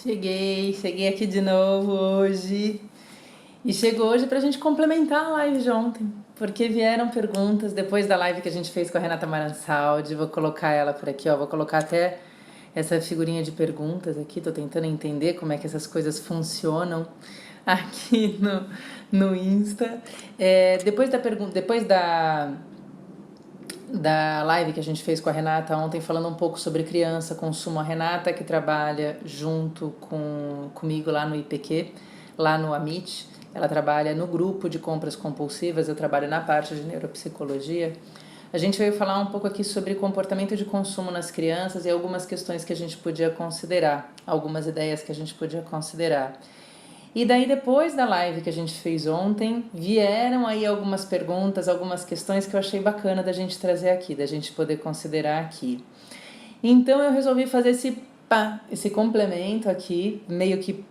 Cheguei aqui de novo hoje. E chego hoje pra gente complementar a live de ontem, porque vieram perguntas depois da live que a gente fez com a Renata Maransaldi. Vou colocar ela por aqui, ó. Vou colocar até essa figurinha de perguntas aqui. Tô tentando entender como é que essas coisas funcionam aqui no Insta. Depois da live que a gente fez com a Renata ontem, falando um pouco sobre criança, consumo. A Renata, que trabalha junto comigo lá no IPQ, lá no Amit, ela trabalha no grupo de compras compulsivas, eu trabalho na parte de neuropsicologia. A gente veio falar um pouco aqui sobre comportamento de consumo nas crianças e algumas questões que a gente podia considerar, algumas ideias que a gente podia considerar. E daí, depois da live que a gente fez ontem, vieram aí algumas perguntas, algumas questões que eu achei bacana da gente trazer aqui, da gente poder considerar aqui. Então eu resolvi fazer esse complemento aqui, meio que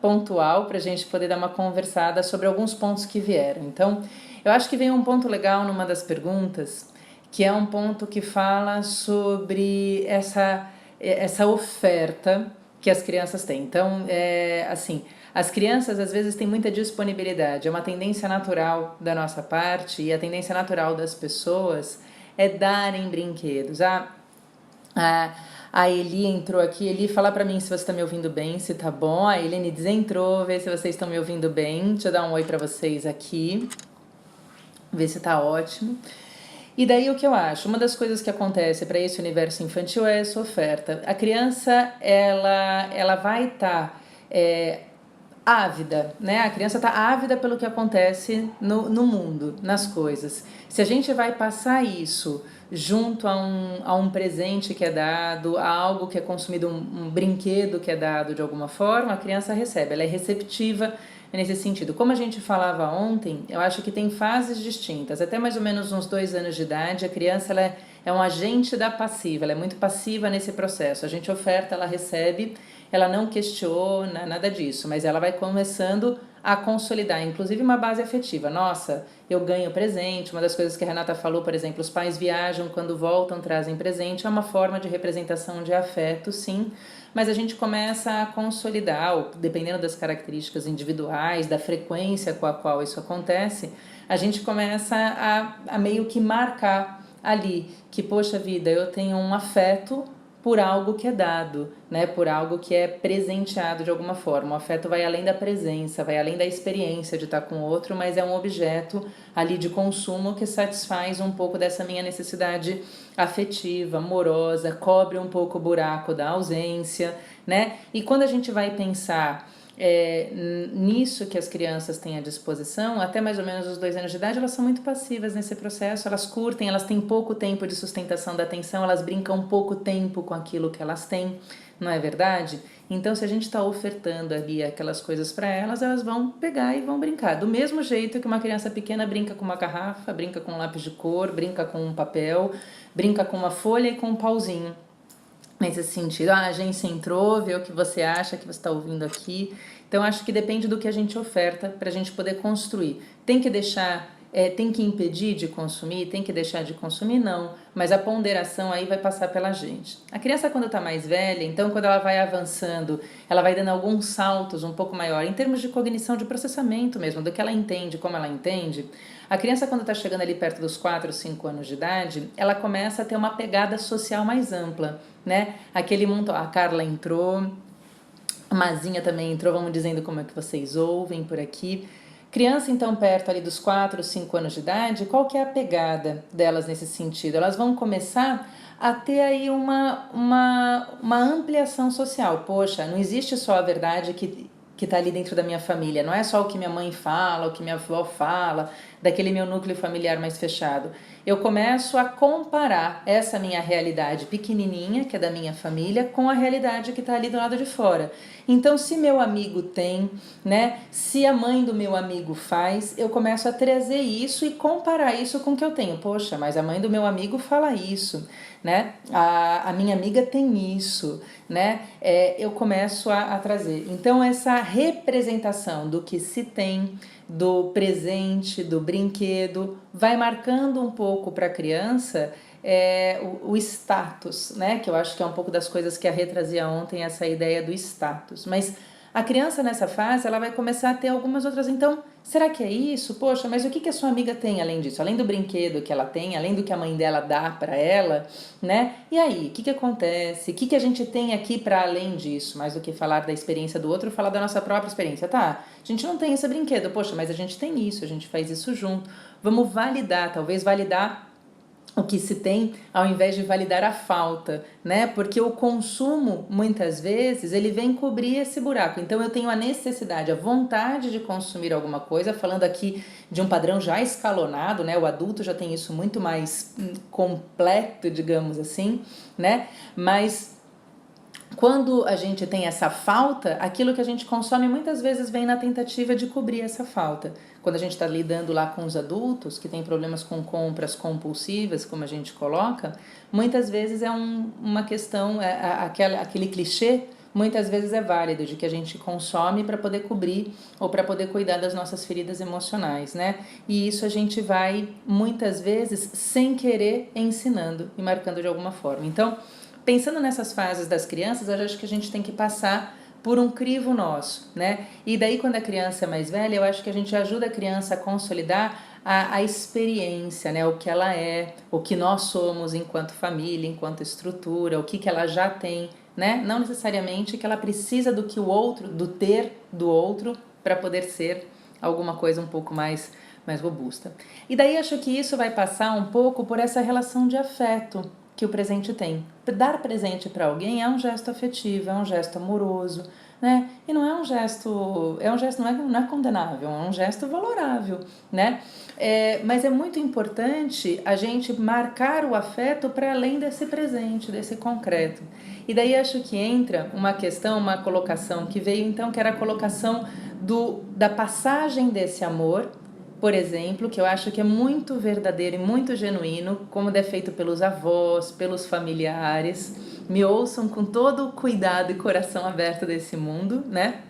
pontual, para a gente poder dar uma conversada sobre alguns pontos que vieram. Então, eu acho que veio um ponto legal numa das perguntas, que é um ponto que fala sobre essa oferta que as crianças têm. Então, assim, as crianças às vezes têm muita disponibilidade, é uma tendência natural da nossa parte e a tendência natural das pessoas é darem brinquedos. A Eli entrou aqui. Eli, fala pra mim se você está me ouvindo bem, se tá bom. A Elenides entrou, vê se vocês estão me ouvindo bem. Deixa eu dar um oi pra vocês aqui, ver se tá ótimo. E daí o que eu acho? Uma das coisas que acontece para esse universo infantil é essa oferta. A criança, ela vai estar ávida, né? A criança está ávida pelo que acontece no mundo, nas coisas. Se a gente vai passar isso junto a um presente que é dado, a algo que é consumido, um brinquedo que é dado de alguma forma, a criança recebe, ela é receptiva nesse sentido. Como a gente falava ontem, eu acho que tem fases distintas. Até mais ou menos uns 2 anos de idade, a criança ela é um agente da passiva, ela é muito passiva nesse processo. A gente oferta, ela recebe, ela não questiona, nada disso, mas ela vai começando a consolidar, inclusive uma base afetiva. Nossa, eu ganho presente. Uma das coisas que a Renata falou, por exemplo, os pais viajam, quando voltam trazem presente, é uma forma de representação de afeto, sim, mas a gente começa a consolidar, dependendo das características individuais, da frequência com a qual isso acontece, a gente começa a meio que marcar ali que, poxa vida, eu tenho um afeto por algo que é dado, né? Por algo que é presenteado de alguma forma. O afeto vai além da presença, vai além da experiência de estar com o outro, mas é um objeto ali de consumo que satisfaz um pouco dessa minha necessidade afetiva, amorosa, cobre um pouco o buraco da ausência, né? E quando a gente vai pensar nisso que as crianças têm à disposição, até mais ou menos os 2 anos de idade, elas são muito passivas nesse processo, elas curtem, elas têm pouco tempo de sustentação da atenção, elas brincam pouco tempo com aquilo que elas têm, não é verdade? Então, se a gente está ofertando ali aquelas coisas para elas, elas vão pegar e vão brincar. Do mesmo jeito que uma criança pequena brinca com uma garrafa, brinca com um lápis de cor, brinca com um papel, brinca com uma folha e com um pauzinho. Nesse sentido, a agência entrou, vê o que você acha, que você está ouvindo aqui. Então, acho que depende do que a gente oferta para a gente poder construir. Tem que deixar, tem que impedir de consumir, tem que deixar de consumir, não. Mas a ponderação aí vai passar pela gente. A criança, quando está mais velha, então, quando ela vai avançando, ela vai dando alguns saltos um pouco maior, em termos de cognição, de processamento mesmo, do que ela entende, como ela entende. A criança, quando está chegando ali perto dos 4, 5 anos de idade, ela começa a ter uma pegada social mais ampla, né? Aquele mundo, a Carla entrou, a Mazinha também entrou, vamos dizendo como é que vocês ouvem por aqui. Criança, então, perto ali dos 4, 5 anos de idade, qual que é a pegada delas nesse sentido? Elas vão começar a ter aí uma ampliação social. Poxa, não existe só a verdade que está ali dentro da minha família, não é só o que minha mãe fala, o que minha avó fala, daquele meu núcleo familiar mais fechado. Eu começo a comparar essa minha realidade pequenininha, que é da minha família, com a realidade que está ali do lado de fora. Então, se meu amigo tem, né, se a mãe do meu amigo faz, eu começo a trazer isso e comparar isso com o que eu tenho. Poxa, mas a mãe do meu amigo fala isso, né? A minha amiga tem isso, né? Eu começo a trazer. Então, essa representação do que se tem, do presente, do brinquedo, vai marcando um pouco para a criança o status, né? Que eu acho que é um pouco das coisas que a Rê trazia ontem, essa ideia do status. Mas a criança nessa fase, ela vai começar a ter algumas outras. Então, será que é isso? Poxa, mas o que a sua amiga tem além disso? Além do brinquedo que ela tem, além do que a mãe dela dá para ela, né? E aí, o que acontece? O que a gente tem aqui para além disso? Mais do que falar da experiência do outro, falar da nossa própria experiência. Tá, a gente não tem esse brinquedo, poxa, mas a gente tem isso, a gente faz isso junto. Vamos validar, talvez validar o que se tem, ao invés de validar a falta, né? Porque o consumo, muitas vezes, ele vem cobrir esse buraco. Então, eu tenho a necessidade, a vontade de consumir alguma coisa, falando aqui de um padrão já escalonado, né? O adulto já tem isso muito mais completo, digamos assim, né? Mas quando a gente tem essa falta, aquilo que a gente consome muitas vezes vem na tentativa de cobrir essa falta. Quando a gente está lidando lá com os adultos, que tem problemas com compras compulsivas, como a gente coloca, muitas vezes é uma questão, aquele clichê, muitas vezes é válido, de que a gente consome para poder cobrir ou para poder cuidar das nossas feridas emocionais, né? E isso a gente vai, muitas vezes, sem querer, ensinando e marcando de alguma forma. Então, pensando nessas fases das crianças, eu acho que a gente tem que passar por um crivo nosso, né? E daí, quando a criança é mais velha, eu acho que a gente ajuda a criança a consolidar a experiência, né? O que ela é, o que nós somos enquanto família, enquanto estrutura, o que ela já tem, né? Não necessariamente que ela precisa do que o outro, do ter do outro, para poder ser alguma coisa um pouco mais robusta. E daí acho que isso vai passar um pouco por essa relação de afeto que o presente tem. Dar presente para alguém é um gesto afetivo, é um gesto amoroso, né? E não é um gesto, não é condenável, é um gesto valorável, né? Mas é muito importante a gente marcar o afeto para além desse presente, desse concreto. E daí acho que entra uma questão, uma colocação que veio então, que era a colocação da passagem desse amor, por exemplo, que eu acho que é muito verdadeiro e muito genuíno, como é feito pelos avós, pelos familiares. Me ouçam com todo o cuidado e coração aberto desse mundo, né?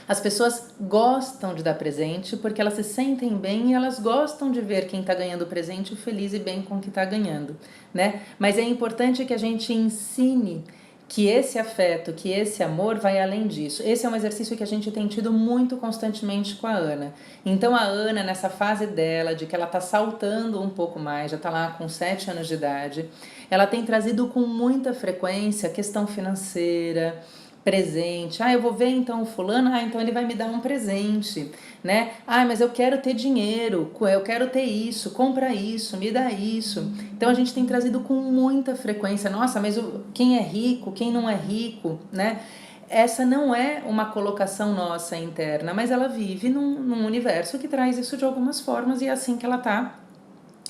As pessoas gostam de dar presente porque elas se sentem bem e elas gostam de ver quem está ganhando presente feliz e bem com o que está ganhando, né? Mas é importante que a gente ensine que esse afeto, que esse amor vai além disso. Esse é um exercício que a gente tem tido muito constantemente com a Ana. Então a Ana, nessa fase dela, de que ela está saltando um pouco mais, já está lá com 7 anos de idade, ela tem trazido com muita frequência a questão financeira, presente. Eu vou ver então o fulano, então ele vai me dar um presente, né? Mas eu quero ter dinheiro, eu quero ter isso, compra isso, me dá isso. Então a gente tem trazido com muita frequência, nossa, mas quem é rico, quem não é rico, né? Essa não é uma colocação nossa interna, mas ela vive num universo que traz isso de algumas formas e é assim que ela tá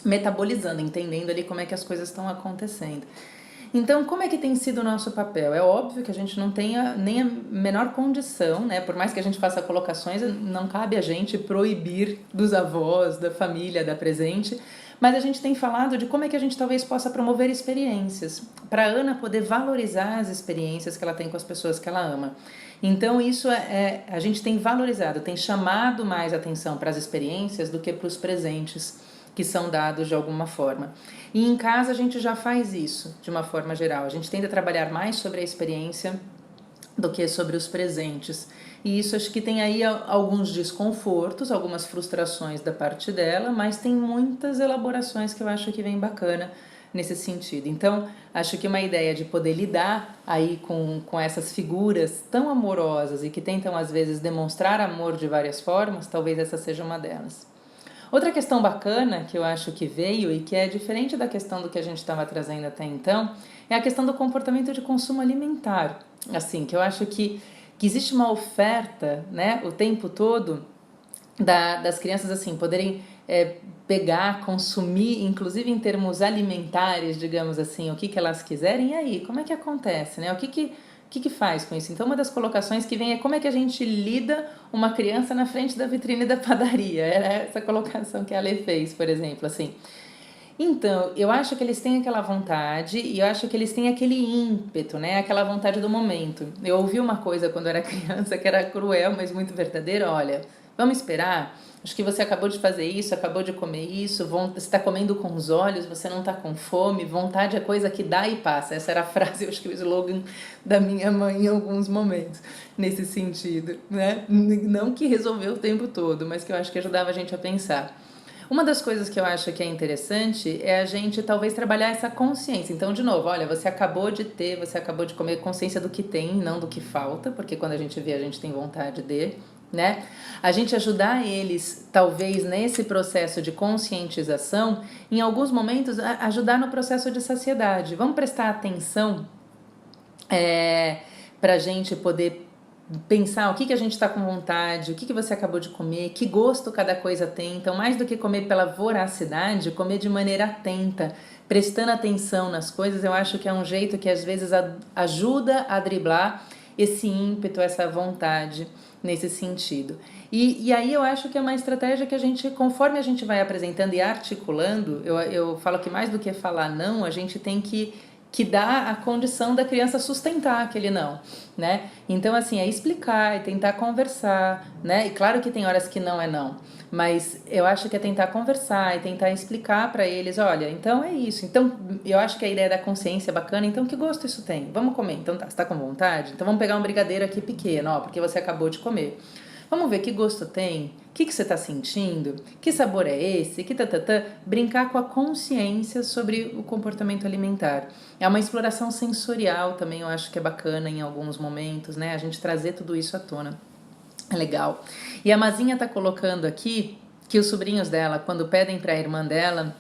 metabolizando, entendendo ali como é que as coisas estão acontecendo. Então, como é que tem sido o nosso papel? É óbvio que a gente não tenha nem a menor condição, né? Por mais que a gente faça colocações, não cabe a gente proibir dos avós, da família, dar presente, mas a gente tem falado de como é que a gente talvez possa promover experiências, para a Ana poder valorizar as experiências que ela tem com as pessoas que ela ama. Então, isso a gente tem valorizado, tem chamado mais atenção para as experiências do que para os presentes que são dados de alguma forma. E em casa a gente já faz isso, de uma forma geral. A gente tenta trabalhar mais sobre a experiência do que sobre os presentes. E isso acho que tem aí alguns desconfortos, algumas frustrações da parte dela, mas tem muitas elaborações que eu acho que vem bacana nesse sentido. Então, acho que uma ideia de poder lidar aí com essas figuras tão amorosas e que tentam às vezes demonstrar amor de várias formas, talvez essa seja uma delas. Outra questão bacana que eu acho que veio e que é diferente da questão do que a gente estava trazendo até então, é a questão do comportamento de consumo alimentar. Assim, que eu acho que existe uma oferta, né, o tempo todo das crianças assim poderem pegar, consumir, inclusive em termos alimentares, digamos assim, o que elas quiserem. E aí, como é que acontece, né? O que faz com isso? Então, uma das colocações que vem é como é que a gente lida uma criança na frente da vitrine da padaria. Era essa colocação que a Ale fez, por exemplo, assim. Então, eu acho que eles têm aquela vontade e eu acho que eles têm aquele ímpeto, né? Aquela vontade do momento. Eu ouvi uma coisa quando era criança que era cruel, mas muito verdadeira. Olha, vamos esperar Acho que você acabou de fazer isso, acabou de comer isso, você está comendo com os olhos, você não está com fome, vontade é coisa que dá e passa. Essa era a frase, eu acho que o slogan da minha mãe em alguns momentos, nesse sentido, né? Não que resolveu o tempo todo, mas que eu acho que ajudava a gente a pensar. Uma das coisas que eu acho que é interessante é a gente talvez trabalhar essa consciência. Então, de novo, olha, você acabou de comer, consciência do que tem, não do que falta, porque quando a gente vê, a gente tem vontade de, né? A gente ajudar eles, talvez nesse processo de conscientização, em alguns momentos, ajudar no processo de saciedade. Vamos prestar atenção para a gente poder pensar o que a gente está com vontade, o que você acabou de comer, que gosto cada coisa tem. Então, mais do que comer pela voracidade, comer de maneira atenta, prestando atenção nas coisas, eu acho que é um jeito que às vezes ajuda a driblar esse ímpeto, essa vontade nesse sentido. E aí eu acho que é uma estratégia que a gente, conforme a gente vai apresentando e articulando, eu falo que mais do que falar não, a gente tem que dá a condição da criança sustentar aquele não, né? Então, assim, é explicar, é tentar conversar, né? E claro que tem horas que não é não, mas eu acho que é tentar conversar e tentar explicar para eles, olha, então é isso. Então, eu acho que a ideia da consciência é bacana, então que gosto isso tem? Vamos comer. Então tá, você tá com vontade? Então vamos pegar um brigadeiro aqui pequeno, ó, porque você acabou de comer. Vamos ver que gosto tem, o que você está sentindo, que sabor é esse, que tatatã. Brincar com a consciência sobre o comportamento alimentar. É uma exploração sensorial também, eu acho que é bacana em alguns momentos, né? A gente trazer tudo isso à tona. É legal. E a Mazinha tá colocando aqui que os sobrinhos dela, quando pedem para a irmã dela...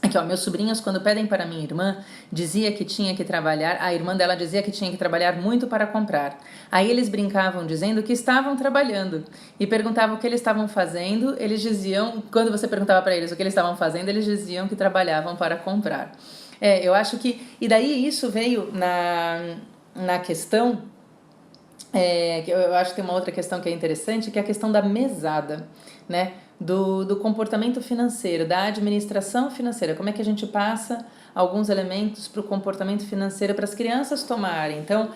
Aqui, ó, meus sobrinhos, quando pedem para minha irmã, dizia que tinha que trabalhar, a irmã dela dizia que tinha que trabalhar muito para comprar. Aí eles brincavam dizendo que estavam trabalhando e perguntavam o que eles estavam fazendo, eles diziam, quando você perguntava para eles o que eles estavam fazendo, eles diziam que trabalhavam para comprar. Eu acho que, e daí isso veio na questão, que eu acho que tem uma outra questão que é interessante, que é a questão da mesada, né? Do comportamento financeiro, da administração financeira, como é que a gente passa alguns elementos para o comportamento financeiro para as crianças tomarem. Então,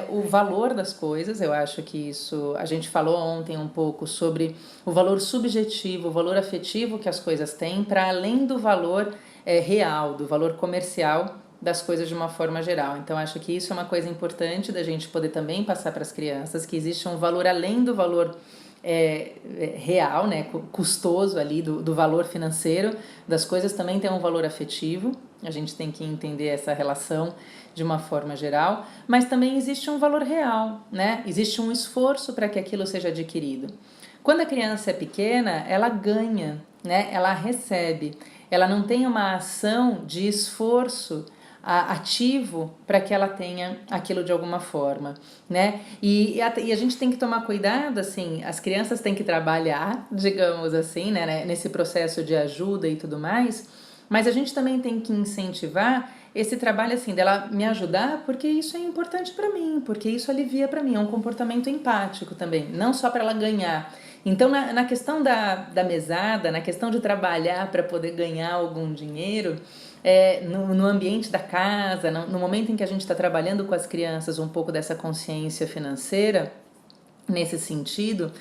o valor das coisas, eu acho que isso, a gente falou ontem um pouco sobre o valor subjetivo, o valor afetivo que as coisas têm, para além do valor real, do valor comercial das coisas de uma forma geral. Então, acho que isso é uma coisa importante da gente poder também passar para as crianças, que existe um valor além do valor real, né, custoso ali do valor financeiro das coisas, também tem um valor afetivo. A gente tem que entender essa relação de uma forma geral, mas também existe um valor real, né? Existe um esforço para que aquilo seja adquirido. Quando a criança é pequena, ela ganha, né? Ela recebe, ela não tem uma ação de esforço ativo para que ela tenha aquilo de alguma forma, né? E a gente tem que tomar cuidado, assim, as crianças têm que trabalhar, digamos assim, né, nesse processo de ajuda e tudo mais, mas a gente também tem que incentivar esse trabalho, assim, dela me ajudar, porque isso é importante para mim, porque isso alivia para mim, é um comportamento empático também, não só para ela ganhar. Então, na questão da mesada, na questão de trabalhar para poder ganhar algum dinheiro, no ambiente da casa, no momento em que a gente está trabalhando com as crianças um pouco dessa consciência financeira, nesse sentido,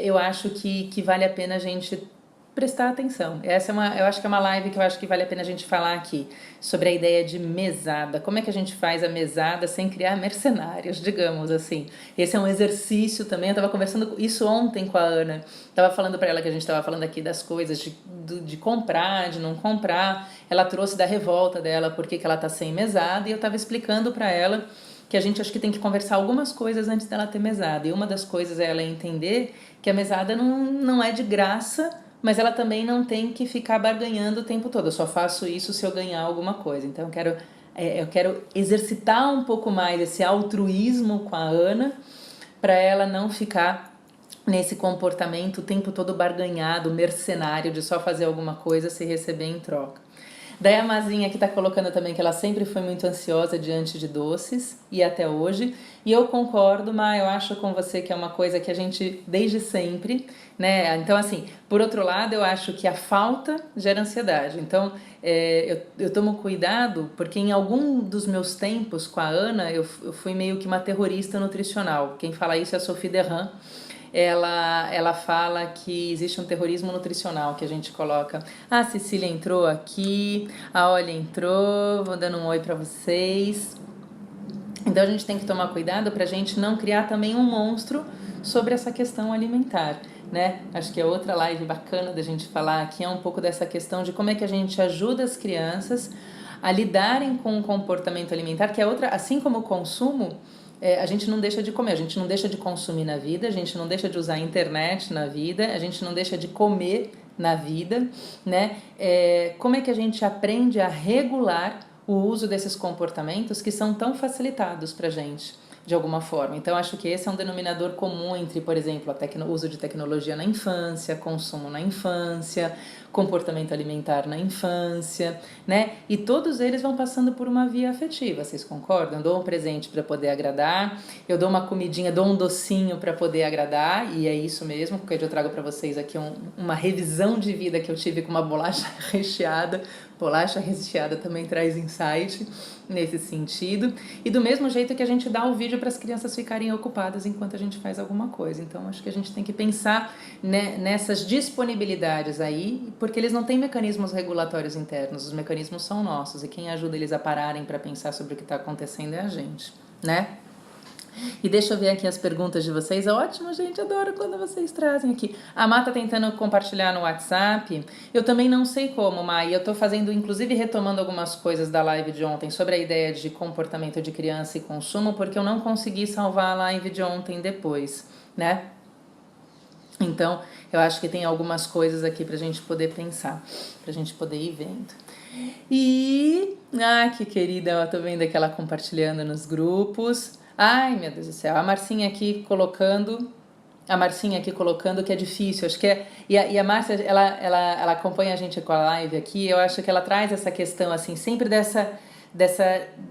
eu acho que vale a pena a gente prestar atenção. Eu acho que é uma live que eu acho que vale a pena a gente falar aqui, sobre a ideia de mesada. Como é que a gente faz a mesada sem criar mercenários, digamos assim. Esse é um exercício também, eu estava conversando isso ontem com a Ana, estava falando para ela que a gente estava falando aqui das coisas, de comprar, de não comprar. Ela trouxe da revolta dela, porque que ela está sem mesada, e eu estava explicando para ela que a gente acho que tem que conversar algumas coisas antes dela ter mesada. E uma das coisas é ela entender que a mesada não é de graça, mas ela também não tem que ficar barganhando o tempo todo. Eu só faço isso se eu ganhar alguma coisa. Então eu quero exercitar um pouco mais esse altruísmo com a Ana, para ela não ficar nesse comportamento o tempo todo barganhado, mercenário, de só fazer alguma coisa se receber em troca. Daí a Mazinha que está colocando também que ela sempre foi muito ansiosa diante de doces, e até hoje. E eu concordo, mas eu acho com você que é uma coisa que a gente, desde sempre, né? Então, assim, Por outro lado, eu acho que a falta gera ansiedade. Então, eu tomo cuidado porque em algum dos meus tempos com a Ana, eu fui meio que uma terrorista nutricional. Quem fala isso é a Sophie Derran. Ela fala que existe um terrorismo nutricional que a gente coloca. A Cecília entrou aqui, a Olha entrou, vou dando um oi para vocês. Então a gente tem que tomar cuidado para a gente não criar também um monstro sobre essa questão alimentar, né? Acho que é outra live bacana da gente falar aqui, é um pouco dessa questão de como é que a gente ajuda as crianças a lidarem com o comportamento alimentar, que é outra, assim como o consumo, a gente não deixa de comer, a gente não deixa de consumir na vida, a gente não deixa de usar a internet na vida, a gente não deixa de comer na vida, né? Como é que a gente aprende a regular o uso desses comportamentos que são tão facilitados para a gente, de alguma forma? Então, acho que esse é um denominador comum entre, por exemplo, o uso de tecnologia na infância, consumo na infância, comportamento alimentar na infância, né? E todos eles vão passando por uma via afetiva, vocês concordam? Eu dou um presente para poder agradar, eu dou uma comidinha, dou um docinho para poder agradar, e é isso mesmo, porque eu trago para vocês aqui uma revisão de vida que eu tive com uma bolacha recheada. Bolacha recheada também traz insight nesse sentido. E do mesmo jeito que a gente dá o vídeo para as crianças ficarem ocupadas enquanto a gente faz alguma coisa. Então, acho que a gente tem que pensar, né, nessas disponibilidades aí, porque eles não têm mecanismos regulatórios internos, os mecanismos são nossos, e quem ajuda eles a pararem para pensar sobre o que está acontecendo é a gente, né? E deixa eu ver aqui as perguntas de vocês. Ótimo, gente, adoro quando vocês trazem aqui. A Má tá tentando compartilhar no WhatsApp. Eu também não sei como, Má, e eu tô fazendo, inclusive retomando algumas coisas da live de ontem sobre a ideia de comportamento de criança e consumo, porque eu não consegui salvar a live de ontem depois, né? Então, eu acho que tem algumas coisas aqui pra gente poder pensar, pra gente poder ir vendo. E, que querida, eu tô vendo aqui ela compartilhando nos grupos. Ai, meu Deus do céu, a Marcinha aqui colocando que é difícil, acho que é, e a Márcia, ela acompanha a gente com a live aqui, eu acho que ela traz essa questão, assim, sempre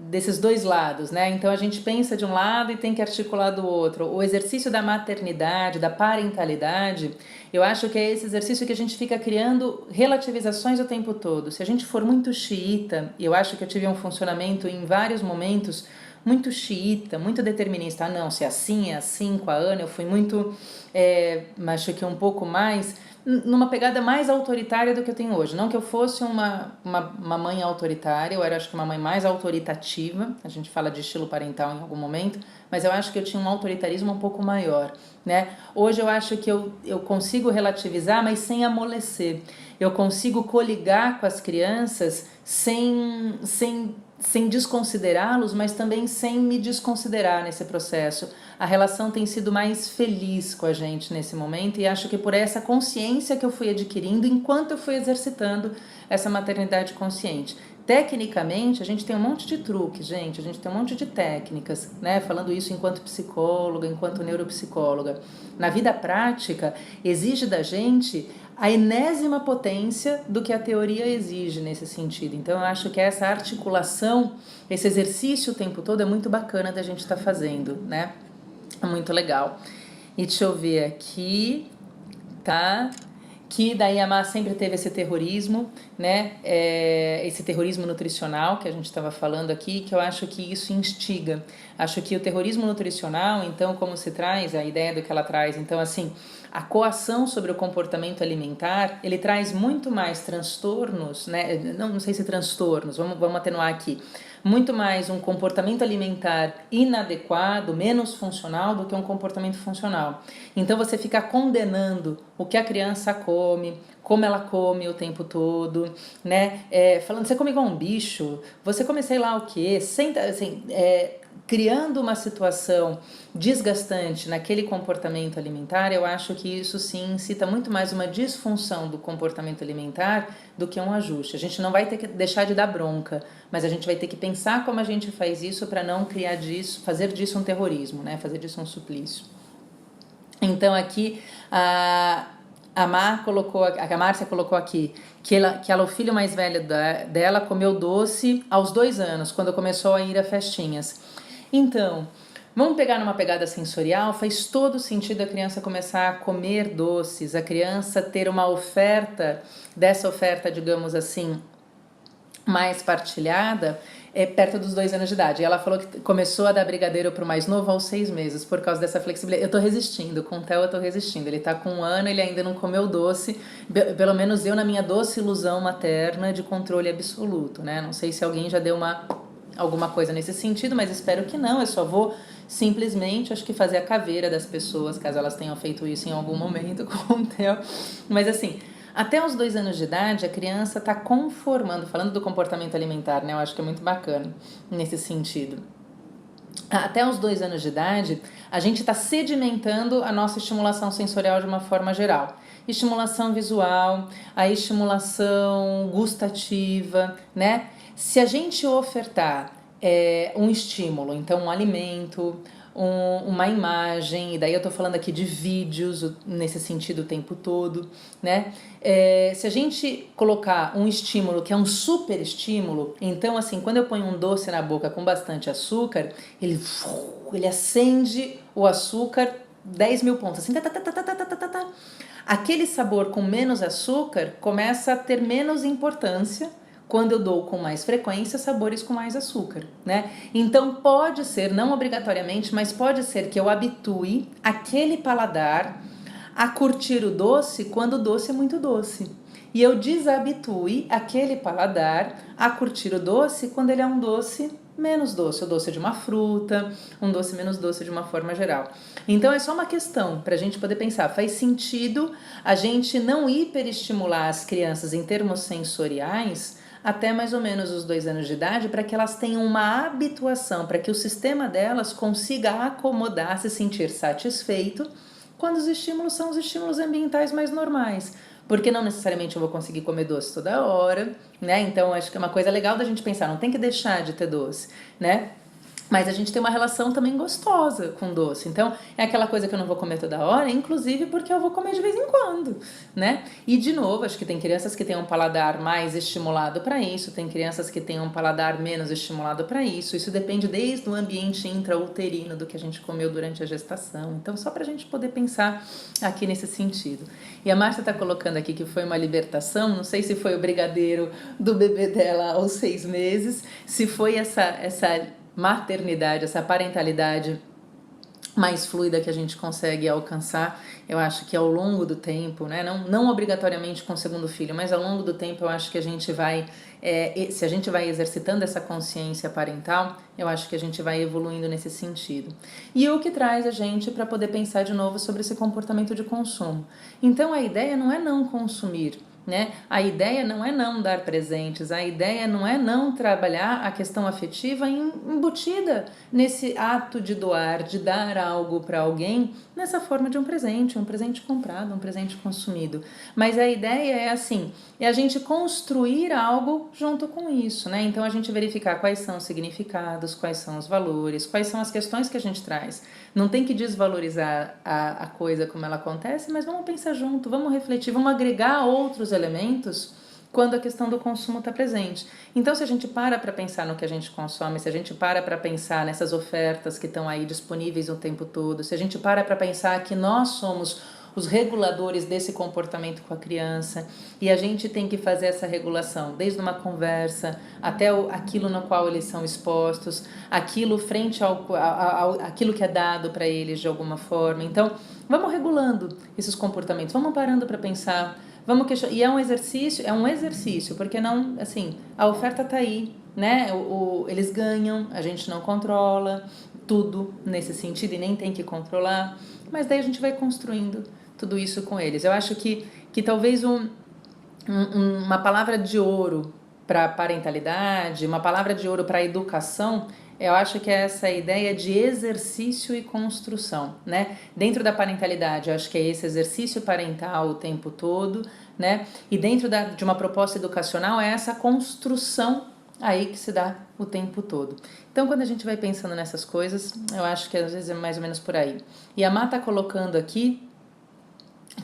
desses dois lados, né? Então a gente pensa de um lado e tem que articular do outro. O exercício da maternidade, da parentalidade, eu acho que é esse exercício que a gente fica criando relativizações o tempo todo. Se a gente for muito xiita, e eu acho que eu tive um funcionamento em vários momentos muito xiita, muito determinista. Não, se é assim, com a Ana, eu fui muito, acho que um pouco mais, numa pegada mais autoritária do que eu tenho hoje. Não que eu fosse uma mãe autoritária, eu era, acho que, uma mãe mais autoritativa, a gente fala de estilo parental em algum momento, mas eu acho que eu tinha um autoritarismo um pouco maior, né? Hoje eu acho que eu consigo relativizar, mas sem amolecer. Eu consigo coligar com as crianças sem desconsiderá-los, mas também sem me desconsiderar nesse processo. A relação tem sido mais feliz com a gente nesse momento, e acho que por essa consciência que eu fui adquirindo enquanto eu fui exercitando essa maternidade consciente. Tecnicamente, a gente tem um monte de truques, gente, a gente tem um monte de técnicas, né? Falando isso enquanto psicóloga, enquanto neuropsicóloga. Na vida prática, exige da gente a enésima potência do que a teoria exige nesse sentido. Então, eu acho que essa articulação, esse exercício o tempo todo é muito bacana da gente estar fazendo, né? É muito legal. E deixa eu ver aqui, tá? Que daí a Má sempre teve esse terrorismo, né? Esse terrorismo nutricional que a gente estava falando aqui, que eu acho que isso instiga. Acho que o terrorismo nutricional, então, como se traz, a ideia do que ela traz, então, assim, a coação sobre o comportamento alimentar, ele traz muito mais transtornos, né? Não sei se transtornos, vamos atenuar aqui. Muito mais um comportamento alimentar inadequado, menos funcional do que um comportamento funcional. Então você fica condenando o que a criança come, como ela come o tempo todo, né? Falando, você come igual um bicho, você come sei lá o quê, criando uma situação desgastante naquele comportamento alimentar. Eu acho que isso sim incita muito mais uma disfunção do comportamento alimentar do que um ajuste. A gente não vai ter que deixar de dar bronca, mas a gente vai ter que pensar como a gente faz isso para não criar disso, fazer disso um terrorismo, né? Fazer disso um suplício. Então aqui a Márcia colocou aqui que ela, o filho mais velho dela comeu doce aos 2 anos, quando começou a ir a festinhas. Então, Vamos pegar numa pegada sensorial, faz todo sentido a criança começar a comer doces, a criança ter uma oferta, dessa oferta, digamos assim, mais partilhada, perto dos 2 anos de idade. E ela falou que começou a dar brigadeiro pro mais novo aos 6 meses, por causa dessa flexibilidade. Eu tô resistindo, com o Theo eu tô resistindo. Ele tá com 1 ano, ele ainda não comeu doce, pelo menos eu na minha doce ilusão materna de controle absoluto, né? Não sei se alguém já deu alguma coisa nesse sentido, mas espero que não. Eu só vou simplesmente, acho que fazer a caveira das pessoas, caso elas tenham feito isso em algum momento com o Theo. Mas assim, até os 2 anos de idade, a criança está conformando, falando do comportamento alimentar, né? Eu acho que é muito bacana nesse sentido. Até os 2 anos de idade, a gente está sedimentando a nossa estimulação sensorial de uma forma geral. Estimulação visual, a estimulação gustativa, né? Se a gente ofertar um estímulo, então um alimento, uma imagem, e daí eu tô falando aqui de vídeos nesse sentido o tempo todo, né? Se a gente colocar um estímulo que é um super estímulo, então assim, quando eu ponho um doce na boca com bastante açúcar, ele acende o açúcar 10 mil pontos, assim, aquele sabor com menos açúcar começa a ter menos importância quando eu dou com mais frequência sabores com mais açúcar, né? Então pode ser, não obrigatoriamente, mas pode ser que eu habitue aquele paladar a curtir o doce quando o doce é muito doce. E eu desabitue aquele paladar a curtir o doce quando ele é um doce menos doce, o doce de uma fruta, um doce menos doce de uma forma geral. Então é só uma questão para a gente poder pensar, faz sentido a gente não hiperestimular as crianças em termos sensoriais até mais ou menos os 2 anos de idade, para que elas tenham uma habituação, para que o sistema delas consiga acomodar, se sentir satisfeito, quando os estímulos são os estímulos ambientais mais normais. Porque não necessariamente eu vou conseguir comer doce toda hora, né? Então acho que é uma coisa legal da gente pensar, não tem que deixar de ter doce, né? Mas a gente tem uma relação também gostosa com doce. Então, é aquela coisa que eu não vou comer toda hora, inclusive porque eu vou comer de vez em quando, né? E, de novo, acho que tem crianças que têm um paladar mais estimulado para isso, tem crianças que têm um paladar menos estimulado para isso. Isso depende desde o ambiente intrauterino, do que a gente comeu durante a gestação. Então, só para a gente poder pensar aqui nesse sentido. E a Márcia está colocando aqui que foi uma libertação, não sei se foi o brigadeiro do bebê dela aos 6 meses, se foi essa maternidade, essa parentalidade mais fluida que a gente consegue alcançar. Eu acho que ao longo do tempo, né, não obrigatoriamente com o segundo filho, mas ao longo do tempo eu acho que a gente vai, se a gente vai exercitando essa consciência parental, eu acho que a gente vai evoluindo nesse sentido. E o que traz a gente para poder pensar de novo sobre esse comportamento de consumo. Então a ideia não é não consumir, né? A ideia não é não dar presentes, a ideia não é não trabalhar a questão afetiva embutida nesse ato de doar, de dar algo para alguém, nessa forma de um presente comprado, um presente consumido. Mas a ideia é assim, é a gente construir algo junto com isso, né? Então a gente verificar quais são os significados, quais são os valores, quais são as questões que a gente traz. Não tem que desvalorizar a coisa como ela acontece, mas vamos pensar junto, vamos refletir, vamos agregar outros elementos quando a questão do consumo está presente. Então, se a gente para pensar no que a gente consome, se a gente para pensar nessas ofertas que estão aí disponíveis o tempo todo, se a gente para pensar que nós somos os reguladores desse comportamento com a criança e a gente tem que fazer essa regulação desde uma conversa até aquilo no qual eles são expostos, aquilo frente aquilo que é dado para eles de alguma forma. Então, vamos regulando esses comportamentos, vamos parando para pensar, vamos questionar. E é um exercício, porque não, assim, a oferta tá aí, né? Eles ganham, a gente não controla tudo nesse sentido e nem tem que controlar, mas daí a gente vai construindo tudo isso com eles. Eu acho que talvez uma palavra de ouro para parentalidade, uma palavra de ouro para educação, eu acho que é essa ideia de exercício e construção, né? Dentro da parentalidade, eu acho que é esse exercício parental o tempo todo, né? E dentro de uma proposta educacional é essa construção aí que se dá o tempo todo. Então, quando a gente vai pensando nessas coisas, eu acho que às vezes é mais ou menos por aí. E a Má tá colocando aqui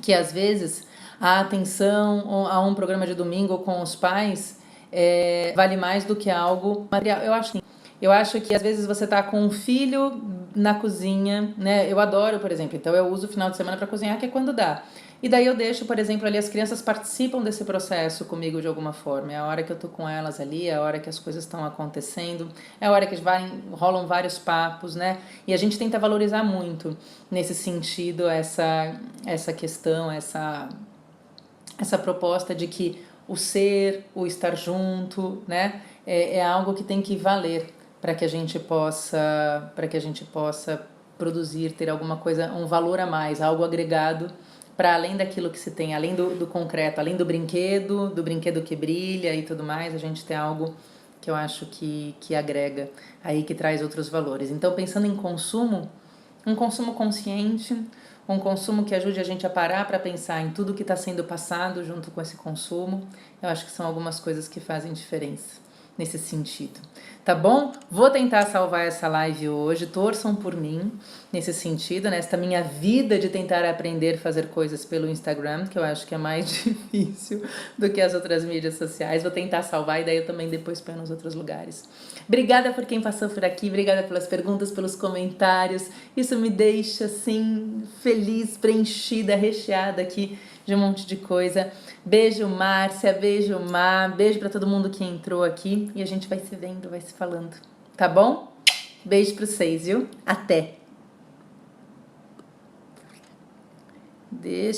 que às vezes a atenção a um programa de domingo com os pais vale mais do que algo material. Eu acho que às vezes você tá com um filho na cozinha, né? Eu adoro, por exemplo, então eu uso o final de semana para cozinhar, que é quando dá. E daí eu deixo, por exemplo, ali as crianças participam desse processo comigo de alguma forma. É a hora que eu tô com elas ali, é a hora que as coisas estão acontecendo, é a hora que rolam vários papos, né? E a gente tenta valorizar muito nesse sentido essa questão, essa proposta de que o ser, o estar junto, né, é algo que tem que valer para que a gente possa produzir, ter alguma coisa, um valor a mais, algo agregado para além daquilo que se tem, além do concreto, além do brinquedo que brilha e tudo mais, a gente tem algo que eu acho que agrega aí, que traz outros valores. Então, pensando em consumo, um consumo consciente, um consumo que ajude a gente a parar para pensar em tudo que está sendo passado junto com esse consumo, eu acho que são algumas coisas que fazem diferença nesse sentido. Tá bom? Vou tentar salvar essa live hoje, torçam por mim nesse sentido, nesta minha vida de tentar aprender a fazer coisas pelo Instagram, que eu acho que é mais difícil do que as outras mídias sociais. Vou tentar salvar e daí eu também depois ponho nos outros lugares. Obrigada por quem passou por aqui, obrigada pelas perguntas, pelos comentários. Isso me deixa assim feliz, preenchida, recheada aqui de um monte de coisa. Beijo, Márcia, beijo, Má, beijo pra todo mundo que entrou aqui e a gente vai se vendo, vai se falando, tá bom? Beijo pra vocês, viu? Até! Deixa